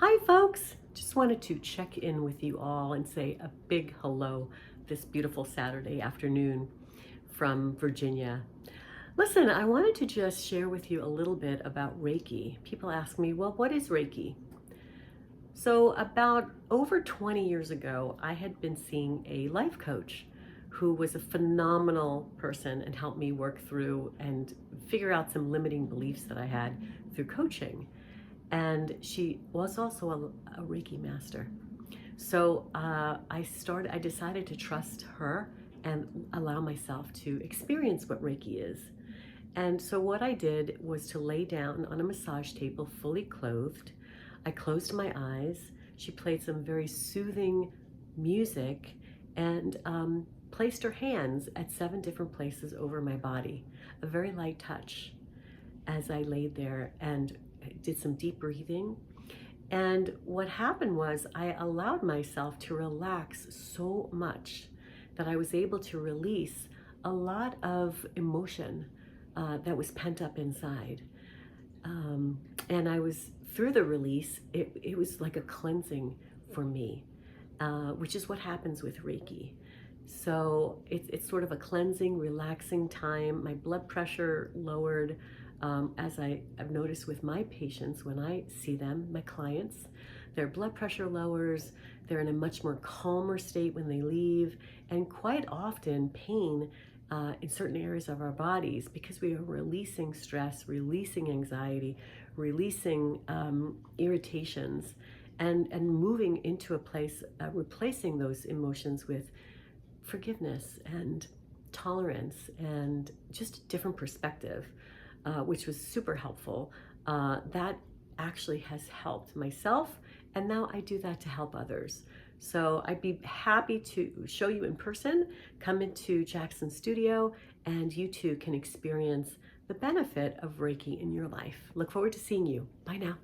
Hi, folks. Just wanted to check in with you all and say a big hello this beautiful Saturday afternoon from Virginia. Listen, I wanted to just share with you a little bit about Reiki. People ask me, well, what is Reiki? So, about over 20 years ago, I had been seeing a life coach who was a phenomenal person and helped me work through and figure out some limiting beliefs that I had through coaching. And she was also a Reiki master. So I decided to trust her and allow myself to experience what Reiki is. And so what I did was to lay down on a massage table, fully clothed. I closed my eyes. She played some very soothing music and placed her hands at 7 different places over my body, a very light touch as I laid there and did some deep breathing. And what happened was I allowed myself to relax so much that I was able to release a lot of emotion that was pent up inside. And I was, through the release, it was like a cleansing for me, which is what happens with Reiki. So it's sort of a cleansing, relaxing time. My blood pressure lowered, as I've noticed with my patients when I see them, my clients, their blood pressure lowers. They're in a much more calmer state when they leave, and quite often pain in certain areas of our bodies, because we are releasing stress, releasing anxiety, releasing irritations, and moving into a place, replacing those emotions with forgiveness and tolerance and just a different perspective, which was super helpful. That actually has helped myself, and now I do that to help others. So I'd be happy to show you in person. Come into Jackson's studio, and you too can experience the benefit of Reiki in your life. Look forward to seeing you. Bye now.